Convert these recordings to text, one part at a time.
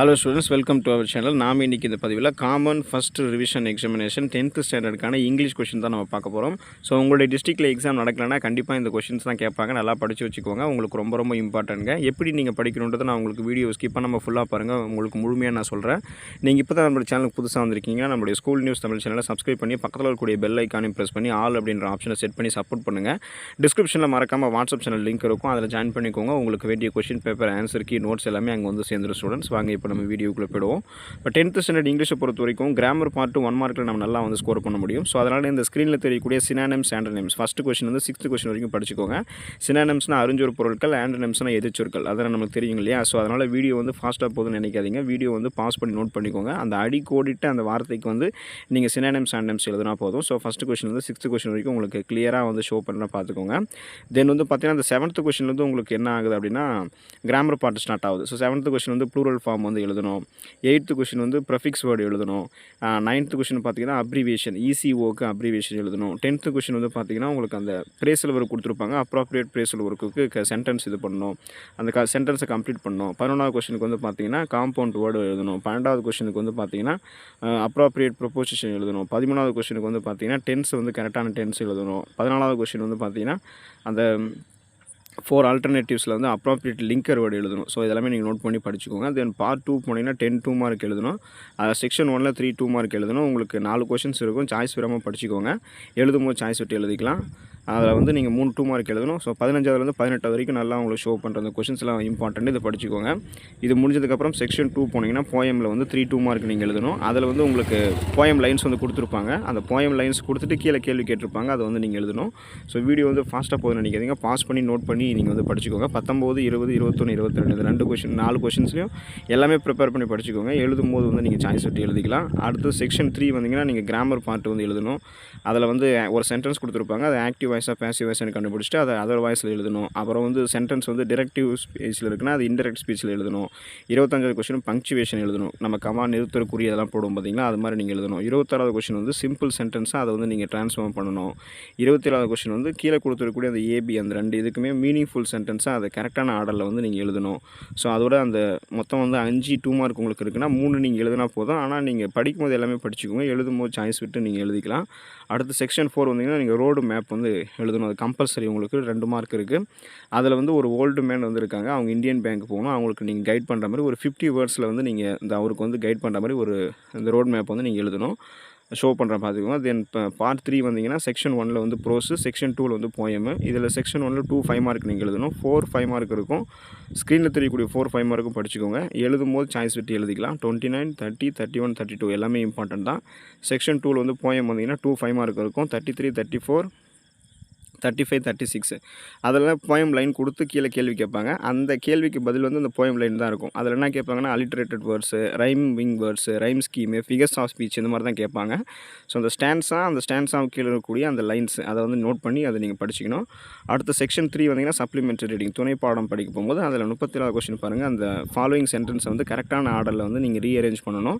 Hello students, welcome to our channel. நாம் இன்றைக்கி இந்த பதிவில் common first revision examination 10th ஸ்டாண்டர்டுக்கான இங்கிலீஷ் கொஷின் தான் நம்ம பார்க்க போகிறோம். ஸோ உங்களுடைய டிஸ்ட்ரிக்டில் எக்ஸாம் நடக்கலைன்னா கண்டிப்பாக இந்த கொஷின்ஸ் தான் கேட்பாங்க. நல்லா படித்து வச்சுக்கோங்க. உங்களுக்கு ரொம்ப ரொம்ப இம்பார்ட்டன்ட்ங்க. எப்படி நீங்கள் படிக்கணுன்றதை நான் உங்களுக்கு வீடியோ ஸ்கிப் பண்ணாமல் ஃபுல்லாக பாருங்கள். உங்களுக்கு முழுமையாக நான் சொல்கிறேன். நீங்கள் இப்போ தான் நம்மளுடைய சேனலுக்கு புதுசாக வந்திருக்கீங்க, நம்மளுடைய ஸ்கூல் நியூஸ் தமிழ் சேனலை சப்ஸ்கிரைப் பண்ணி பக்கத்தில் இருக்கக்கூடிய பெல் ஐக்கானையும் ப்ரெஸ் பண்ணி ஆல் அப்படின்ற ஆப்ஷனை செட் பண்ணி சப்போர்ட் பண்ணுங்கள். டிஸ்கிரிப்ஷனில் மறக்காமல் வாட்ஸ்அப் சேனல் லிங்க் இருக்கும், அதில் ஜாயின் பண்ணிக்கோங்க. உங்களுக்கு வேண்டிய question paper, answer key, notes எல்லாமே அங்கே வந்து சேர்ந்துடும். ஸ்டூடெண்ட்ஸ் வாங்க இப்போ நம்ம வீடியோக்குள்ளே போய்டுவோம். இப்போ 10th ஸ்டாண்டர்ட் இங்கிலீஷை பொறுத்த வரைக்கும் கிராமர் பார்ட் 1 மார்க்கில் நம்ம நல்லா வந்து ஸ்கோர் பண்ண முடியும். ஸோ அதனால் இந்த ஸ்க்ரீனில் தெரியக்கூடிய சினானிம்ஸ், ஆண்டனிம்ஸ் ஃபஸ்ட்டு கொஸ்டின் வந்து 6th கொஸ்டின் வரைக்கும் படிச்சுக்கோங்க. சினானிம்ஸ்னால் அறிஞ்சொரு பொருட்கள், ஆண்டனிம்ஸ்னால் எதிர்ச்சொற்கள், அதெல்லாம் நமக்கு தெரியும் இல்லையா? ஸோ அதனால் வீடியோ வந்து ஃபாஸ்ட்டாக போதுன்னு நினைக்காதீங்க. வீடியோ வந்து பாஸ் பண்ணி நோட் பண்ணிக்கோங்க. அந்த அடி கோடிட்டு அந்த வார்த்தைக்கு வந்து நீங்கள் சினானிம்ஸ், ஆண்டனிம்ஸ் எழுதுனா போதும். ஸோ ஃபஸ்ட்டு கொஸ்டின் வந்து 6th கொஸ்டின் வரைக்கும் உங்களுக்கு கிளியராக வந்து ஷோ பண்ண பார்த்துக்கோங்க. தென் வந்து பார்த்தீங்கன்னா அந்த 7th கொஸ்டின் வந்து உங்களுக்கு என்ன ஆகுது அப்படின்னா கிராமர் பார்ட் ஸ்டார்ட் ஆகுது. ஸோ 7th கொஸ்டின் வந்து ப்ளூரல் ஃபார்ம் வந்து எழுதணும். 8th கொஸ்டின் வந்து ப்ரெஃபிக்ஸ் வேர்டு எழுதணும். 9th கொஸ்டின் பார்த்தீங்கன்னா அப்ரிவேஷன், இசிஓக்கு அப்ரிவேஷன் எழுதணும். 10th கொஸ்டின் வந்து பார்த்தீங்கன்னா உங்களுக்கு அந்த பிரேசல் ஒர்க் கொடுத்துருப்பாங்க. அப்ராப்ரியேட் பிரேசல் ஒர்க்குக்கு சென்டென்ஸ் இது பண்ணணும், அந்த சென்டென்ஸை கம்ப்ளீட் பண்ணணும். 11வது கொஸ்டினுக்கு வந்து பார்த்தீங்கன்னா காம்பவுண்ட் வேர்டு எழுதணும். 12வது கொஸ்டினுக்கு வந்து பார்த்தீங்கன்னா அப்ராப்ரியேட் ப்ரொபோசிஷன் எழுதணும். 13வது கொஸ்டினுக்கு வந்து பார்த்தீங்கன்னா டென்ஸ் வந்து கரெக்டான டென்ஸ் எழுதணும். 14வது கொஸ்டின் வந்து பார்த்தீங்கன்னா அந்த 4 ஆல்டர்னேட்டிவ்ஸில் வந்து அப்ராப்ரியேட் லிங்கர் வேர்டு எழுதணும். ஸோ இதெல்லாமே நீங்கள் நோட் பண்ணி படிச்சுக்கோங்க. தென் பார்ட் 2 போனீங்கன்னா 10 2 மார்க் எழுதணும். செக்ஷன் 1ல் 3 2 மார்க் எழுதணும். உங்களுக்கு 4 கொஷின்ஸ் இருக்கும். சாய்ஸ் விடாமல் படிச்சுக்கோங்க. எழுதும்போது சாய்ஸ் விட்டு எழுதிக்கலாம். அதில் வந்து நீங்கள் 3 2 மார்க் எழுதணும். ஸோ 15வதுலேருந்து 18 வரைக்கும் நல்லா உங்களுக்கு ஷோ பண்ணுற அந்த கொஷின்ஸ்லாம் இம்பார்ட்டன்ட், இதை படிச்சுக்கோங்க. இது முடிஞ்சதுக்கப்புறம் செக்ஷன் 2 போனீங்கன்னா போயமில் வந்து 3 2 மார்க் நீங்கள் எழுதணும். அதில் வந்து உங்களுக்கு போயம் லைன்ஸ் வந்து கொடுத்துருப்பாங்க. அந்த போயம் லைன்ஸ் கொடுத்துட்டு கீழே கேள்வி கேட்டிருப்பாங்க, அதை வந்து நீங்கள் எழுதணும். ஸோ வீடியோ வந்து ஃபாஸ்ட்டாக போகுதுன்னு நினைக்காதீங்க. பாஸ் பண்ணி நோட் பண்ணி நீங்கள் வந்து படிச்சுக்கோங்க. 19 20 21 22 இந்த 2 கொஷின் 4 கொஷின்ஸ்லையும் எல்லாமே ப்ரிப்பேர் பண்ணி படிச்சுக்கோங்க. எழுதும்போது வந்து நீங்கள் சாய்ஸ் விட்டு எழுதிக்கலாம். அடுத்து செக்ஷன் 3 வந்தீங்கன்னா நீங்கள் கிராமர் பார்ட் வந்து எழுதணும். அதில் வந்து ஒரு சென்டென்ஸ் கொடுத்துருப்பாங்க, அது ஆக்டிவ் வாய்ஸாக பேசிவ் வாய்ஸ்னு கண்டுபிடிச்சிட்டு அதை அதர் வாய்ஸில் எழுதணும். அப்புறம் வந்து சென்டென்ஸ் வந்து டிரெக்டிவ் ஸ்பீச்சில் இருக்குன்னா அது இன்டெரக்ட் ஸ்பீச்சில் எழுதணும். 25வது கொஸ்டின் பங்க்சுவேஷன் எழுதணும். நம்ம கமா, நிறுத்தற்குறி அதெல்லாம் போடுவோம் பார்த்தீங்களா, அது மாதிரி நீங்கள் எழுதணும். 26வது கொஸ்டின் வந்து சிம்பிள் சென்டென்ஸாக அதை வந்து நீங்கள் ட்ரான்ஸ்ஃபார்ம் பண்ணணும். 27வது கொஸ்டின் வந்து கீழே கொடுத்துருக்கக்கூடிய அந்த ஏபி, அந்த 2 இதுக்குமே மீனிங்ஃபுல் சென்டென்ஸாக அதை கரெக்டான ஆர்டரில் வந்து நீங்கள் எழுதணும். ஸோ அதோட அந்த மொத்தம் வந்து 5 2 மார்க் உங்களுக்கு இருக்குன்னா 3 நீங்கள் எழுதினா போதும். ஆனால் நீங்கள் படிக்கும்போது எல்லாமே படிச்சுக்கோங்க. எழுதும்போது சாய்ஸ் விட்டு நீங்கள் எழுதிக்கலாம். அடுத்து செக்ஷன் 4 வந்தீங்கன்னா நீங்கள் ரோடு மேப் வந்து எழுதணும். அது கம்பல்சரி. உங்களுக்கு 2 மார்க் இருக்குது. அதில் வந்து ஒரு ஓல்டு மேன் வந்து இருக்காங்க, அவங்க இந்தியன் பேங்க் போகணும். அவங்களுக்கு நீங்கள் கைட் பண்ணுற மாதிரி ஒரு 50 வேர்ட்ஸில் வந்து நீங்கள் இந்த அவருக்கு வந்து கைட் பண்ணுற மாதிரி ஒரு இந்த ரோடு மேப் வந்து நீங்கள் எழுதணும். ஷோ பண்ணுறேன் பார்த்துக்கோங்க. தென் இப்போ பார்ட் 3 வந்தீங்கன்னா செக்ஷன் 1ல் வந்து ப்ரோஸு, செக்ஷன் 2ல் வந்து போயமு. இதில் செக்ஷன் 1ல் 2 5 மார்க் நீங்கள் எழுதணும். 4 5 மார்க் இருக்கும். ஸ்க்ரீனில் தெரியக்கூடிய 4 5 மார்க்கும் படிச்சுக்கோங்க. எழுதும்போது சாய்ஸ் விட்டு எழுதிக்கலாம். 29 30 31 32 எல்லாமே இம்பார்ட்டன்ட் தான். செக்ஷன் 2ல் வந்து போயம் வந்தீங்கன்னா 2 5 மார்க் இருக்கும். 33 34 35 36 அதெல்லாம் போயம் லைன் கொடுத்து கீழே கேள்வி கேட்பாங்க. அந்த கேள்விக்கு பதில் வந்து அந்த போயம் லைன் தான் இருக்கும். அதில் என்ன கேட்பாங்கன்னா alliterated words, rhyming words, rhyme scheme, figures of speech இந்த மாதிரி தான் கேட்பாங்க. ஸோ அந்த ஸ்டாண்ட்ஸாக கீழே இருக்கக்கூடிய அந்த லைன்ஸ் அதை வந்து நோட் பண்ணி அதை நீங்கள் படிச்சிக்கணும். அடுத்த செக்ஷன் 3 வந்தீங்கன்னா சப்ளிமெண்ட்ரி ரீடிங், துணை பாடம் படிக்க போகும்போது அதில் 37வது கொஸ்டின் பாருங்கள். அந்த ஃபாலோயிங் சென்டென்ஸை வந்து கரெக்டான ஆர்டரில் வந்து நீங்கள் ரீஅரேஞ்ச் பண்ணணும்.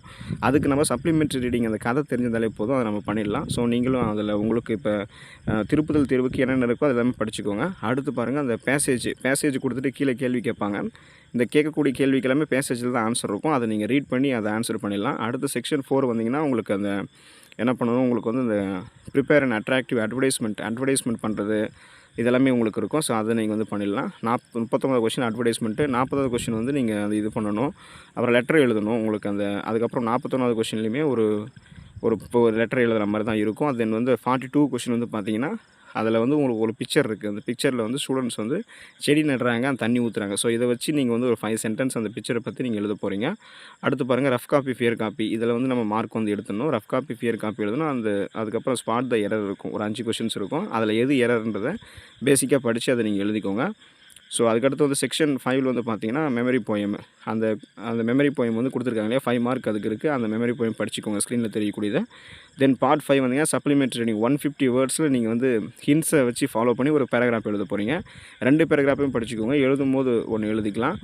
அதுக்கு நம்ம சப்ளிமெண்ட்ரி ரீடிங் அந்த கதை தெரிஞ்சதாலே போதும், அதை நம்ம பண்ணிடலாம். ஸோ நீங்களும் அதில் உங்களுக்கு இப்போ திருப்புதல் தேர்வுக்கு என்னென்ன இருக்கோ அது எல்லாமே படிச்சுக்கோங்க. அடுத்து பாருங்கள் அந்த பேசேஜ் கொடுத்துட்டு கீழே கேள்வி கேட்பாங்க. இந்த கேட்கக்கூடிய கேள்விக்கு எல்லாமே பேசேஜில் தான் ஆன்சர் இருக்கும். அதை நீங்கள் ரீட் பண்ணி அதை ஆன்சர் பண்ணிடலாம். அடுத்து செக்ஷன் 4 வந்தீங்கன்னா உங்களுக்கு அந்த என்ன பண்ணணும், உங்களுக்கு வந்து இந்த ப்ரிப்பேர் அண்ட் அட்ராக்டிவ் அட்வர்டைஸ்மெண்ட் பண்ணுறது இதெல்லாமே உங்களுக்கு இருக்கும். ஸோ அதை நீங்கள் வந்து பண்ணிடலாம். 39வது கொஸ்டின் அட்வர்டைஸ்மெண்ட்டு. 40வது கொஸ்டின் வந்து நீங்கள் அது இது பண்ணணும். அப்புறம் லெட்டர் எழுதணும் உங்களுக்கு அந்த. அதுக்கப்புறம் 41வது கொஸ்டின்லையுமே ஒரு லெட்டர் எழுதுகிற மாதிரி தான் இருக்கும். தென் வந்து 42 கொஸ்டின் வந்து பார்த்தீங்கன்னா அதில் வந்து உங்களுக்கு ஒரு பிக்சர் இருக்குது. அந்த பிக்சரில் வந்து ஸ்டூடெண்ட்ஸ் வந்து செடி நடுறாங்க, தண்ணி ஊற்றுறாங்க. ஸோ இதை வச்சு நீங்கள் வந்து ஒரு 5 சென்டென்ஸ் அந்த பிக்சரை பற்றி நீங்கள் எழுத போகிறீங்க. அடுத்து பாருங்கள் ரஃப் காப்பி ஃபியர் காப்பி. இதில் வந்து நம்ம மார்க் வந்து எடுத்துடணும். ரஃப் காப்பி ஃபியர் காப்பி எழுதணும். அதுக்கப்புறம் ஸ்பாட் த எரர் இருக்கும். ஒரு 5 கொஷின்ஸ் இருக்கும். அதில் எது எரர்ன்றதை பேசிக்காக படித்து அதை நீங்கள் எழுதிக்கோங்க. ஸோ அதுக்கடுத்து வந்து செக்ஷன் 5ல் வந்து பார்த்தீங்கன்னா மெமரி போயம். அந்த மெமரி போயம் வந்து கொடுத்துருக்காங்க இல்லையா, 5 மார்க் அதுக்கு இருக்குது. அந்த மெமரி போயம் படிச்சுக்கோங்க, ஸ்க்ரீனில் தெரியக்கூடியது. தென் பார்ட் 5 வந்தீங்கன்னா சப்ளிமெண்ட்ரி ரீடிங் 150 வேர்ட்ஸில் நீங்கள் வந்து ஹிண்ட்ஸை வச்சு ஃபாலோ பண்ணி ஒரு பேராகிராஃப் எழுத போகிறீங்க. 2 பேராகிராஃபையும் படிச்சுக்கோங்க. எழுதும்போது ஒன்று எழுதிக்கலாம்.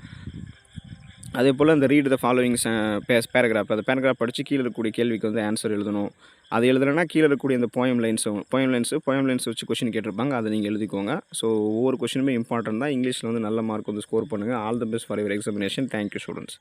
அதே போல் இந்த ரீட் த ஃபாலோயிங் பேராகிராஃப், அந்த பேராகிராஃப் படித்து கீழே இருக்கக்கூடிய கேள்விக்கு வந்து ஆன்சர் எழுதணும். அது எழுதுனா கீழே இருக்கக்கூடிய இந்த போயம் லைன்ஸ் வச்சு கொஷின் கேட்டிருப்பாங்க, அதை நீங்கள் எழுதிக்கோங்க. ஸோ ஒவ்வொரு கொஷினுமே இம்பார்ட்டன்ட் தான். இங்கிலீஷில் வந்து நல்ல மார்க் வந்து ஸ்கோர் பண்ணுங்கள். All the best for your examination. Thank you students.